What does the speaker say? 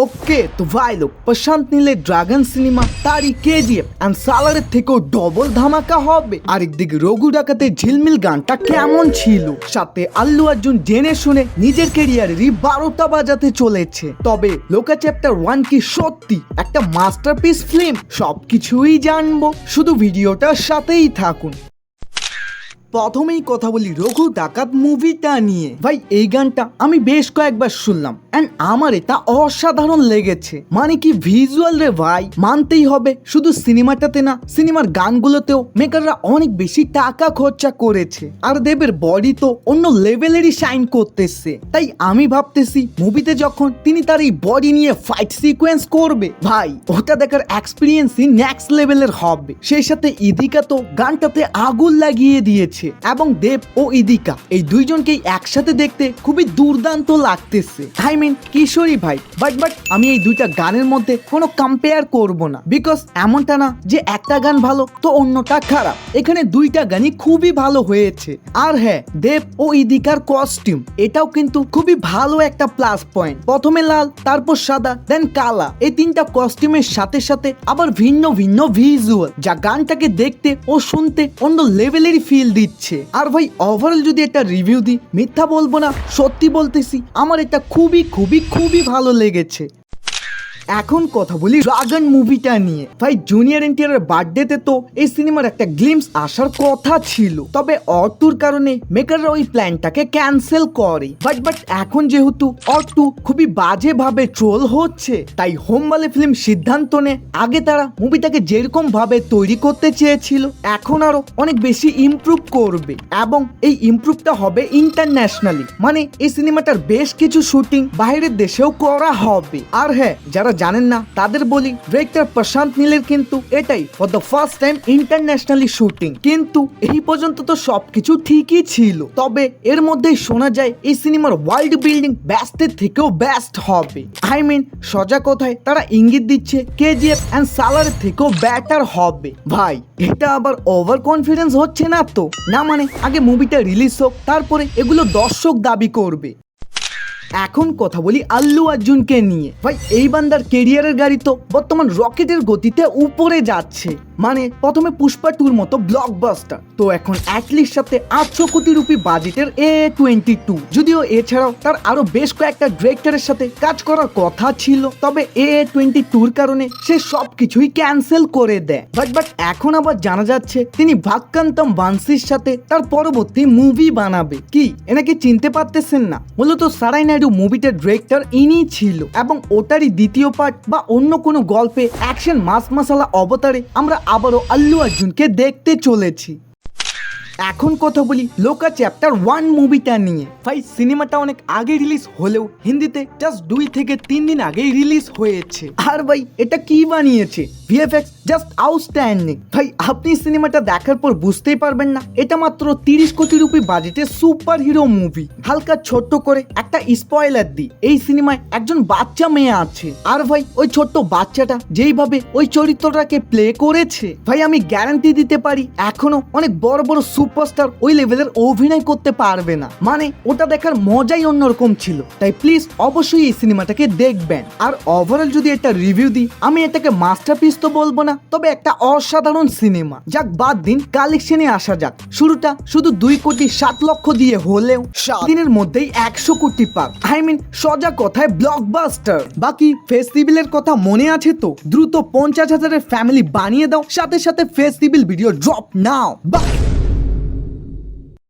ওকে তো ভাই লোক প্রশান্ত নীলের ড্রাগন সিনেমা তারই কেজিএফ এন্ড সালারের থেকেও ডবল ধামাকা হবে। আরেকদিকে রঘু ডাকাতের ঝিলমিল গানটা কেমন ছিল, সাথে আল্লু অর্জুন জেনে শুনে নিজের ক্যারিয়ারেরই 12টা বাজাতে চলেছে। তবে লোকা চ্যাপ্টার 1 কি সত্যি একটা মাস্টারপিস ফিল্ম? সবকিছুই জানবো, শুধু ভিডিওটার সাথেই থাকুন। প্রথমেই কথা বলি রঘু ডাকাত মুভিটা নিয়ে। ভাই এই গানটা আমি বেশ কয়েকবার শুনলাম এন্ড আমার এটা অসাধারণ লেগেছে। মানে কি ভিজুয়াল রে ভাই, মানতেই হবে। শুধু সিনেমাটাতে না, সিনেমার গানগুলোতেও মেকাররা অনেক বেশি টাকা খরচা করেছে। আর দেবের বডি তো অন্য লেভেলেরই শাইন করতেছে। তাই আমি ভাবতেছি মুভিতে যখন তিনি তার এই বডি নিয়ে ফাইট সিকোয়েন্স করবে, ভাই ওটা দেখার এক্সপিরিয়েন্সই নেক্সট লেভেলের হবে। সেই সাথে ইদিকা তো গানটাতে আগুন লাগিয়ে দিয়েছে এবং দেব ও ইদিকা এই দুইজনকেই একসাথে দেখতে খুবই দুর্দান্ত লাগতেছে। আই মিন কিশোরী ভাই, বাট আমি এই দুইটা গানের মধ্যে কোনো কম্পেয়ার করব না, বিকজ এমনটা না যে একটা গান ভালো তো অন্যটা খারাপ। এখানে দুইটা গানই খুবই ভালো হয়েছে। আর হ্যাঁ, দেব ও ইদিকার কস্টিউম এটাও কিন্তু খুবই ভালো একটা প্লাস পয়েন্ট। প্রথমে লাল, তারপর সাদা, দেন কালা, এই তিনটা কস্টিউমের সাথে সাথে আবার ভিন্ন ভিন্ন ভিজুয়াল, যা গানটাকে দেখতে ও শুনতে অন্য লেভেলেরই ফিল দিচ্ছে। আর ভাই ওভারঅল যদি একটা রিভিউ দিই, মিথ্যা বলবো না, সত্যি বলতেছি আমার এটা খুবই খুবই খুবই ভালো লেগেছে। এখন কথা বলি ড্রাগন মুভিটা নিয়ে। ভাই জুনিয়র এনটিআর বার্থডেতে তো এই সিনেমার একটা গ্লিমস আসার কথা ছিল, তবে অটুর কারণে মেকাররা ওই প্ল্যানটাকে ক্যান্সেল করে। বাট এখন যেহেতু অটু খুবই বাজে ভাবে ট্রোল হচ্ছে, তাই হোমবালে ফিল্ম সিদ্ধান্ত নেয় আগে তারা মুভিটাকে যেরকম ভাবে তৈরি করতে চেয়েছিল এখন আরো অনেক বেশি ইমপ্রুভ করবে, এবং এই ইমপ্রুভটা হবে ইন্টারন্যাশনালি। মানে এই সিনেমাটার বেশ কিছু শুটিং বাইরের দেশেও করা হবে। আর হ্যাঁ, যারা জানেন না তাদের বলি, ডিরেক্টর প্রশান্ত নীলের কিন্তু এটাই for the first time internationally shooting. কিন্তু এই পর্যন্ত তো সবকিছু ঠিকই ছিল, তবে এর মধ্যেই শোনা যায় এই সিনেমার ওয়ার্ল্ড বিল্ডিং বেস্টের থেকেও বেস্ট হবে। আই মিন সোজা কথায় তারা ইঙ্গিত দিচ্ছে কেজিএফ এন্ড সালারের থেকেও বেটার হবে। ভাই এটা আবার ওভার কনফিডেন্স হচ্ছে না তো? না মানে আগে মুভিটা রিলিজ হোক, তারপরে এগুলো দর্শক দাবি করবে। এখন কথা বলি আল্লু অর্জুনকে নিয়ে। ভাই এই বান্দার কেরিয়ারের গাড়ি তো বর্তমান রকেটের গতিতে উপরে যাচ্ছে। মানে প্রথমে পুষ্পা 2 মতো ব্লকবাস্টার, তো এখন অ্যাটলিস্ট সাথে 800 কোটি রুপি বাজেটের AA22। যদিও এছাড়াও তার আরো বেশ কয়েকটা ডিরেক্টরের সাথে কাজ করার কথা ছিল, তবে AA22-র কারণে সে সবকিছুই ক্যান্সেল করে দেয়। বাট এখন আবার জানা যাচ্ছে তিনি ভাক্কান্তম বানসির সাথে তার পরবর্তী মুভি বানাবে। কি এনাকে চিনতে পারতেছেন না? মূলত সারাই নাইডু মুভিটার ডিরেক্টর ইনি ছিল, এবং ওটারই দ্বিতীয় পার্ট বা অন্য কোনো গল্পে অ্যাকশন মাস মাসালা অবতারে আমরা আবারও আল্লু অর্জুনকে দেখতে চলেছি। এখন কথা বলি লোকা চ্যাপ্টার 1 মুভিটা নিয়ে। ভাই সিনেমাটা অনেক আগে রিলিজ হলেও হিন্দিতে জাস্ট 2 থেকে 3 দিন আগেই রিলিজ হয়েছে। আর ভাই এটা কি বানিয়েছে, ভিএফএক্স জাস্ট আউটস্ট্যান্ডিং। ভাই আপনি সিনেমাটা দেখার পর বুঝতেই পারবেন না এটা মাত্র 30 কোটি রুপি বাজেটের সুপার হিরো মুভি। হালকা ছোট্ট করে একটা স্পয়লার দিই, এই সিনেমায় একজন বাচ্চা মেয়ে আছে। আর ভাই ওই ছোট্ট বাচ্চাটা যেইভাবে ওই চরিত্রটাকে প্লে করেছে, ভাই আমি গ্যারান্টি দিতে পারি এখনো অনেক বড় বড় সুপারস্টার ওই লেভেলের অভিনয় করতে পারবে না। মানে ওটা দেখার মজাই অন্যরকম ছিল। তাই প্লিজ অবশ্যই এই সিনেমাটাকে দেখবেন। আর ওভারঅল যদি একটা রিভিউ দিই, আমি এটাকে মাস্টারপিস তো বলবো না, তবে একটা অসাধারণ সিনেমা। যাক বাদ দিন কালেকশনে আসা যাক। শুরুটা শুধু 2,07,00,000 দিয়ে হলেও 7 দিনের মধ্যেই 100 কোটি পার। আই মিন সোজা কথায় ব্লকবাস্টার। বাকি ফেস্টিভ্যালের কথা মনে আছে তো? দ্রুত 50,000-এর ফ্যামিলি বানিয়ে দাও, সাথে সাথে ফেস্টিভ্যাল ভিডিও ড্রপ নাও। বাই।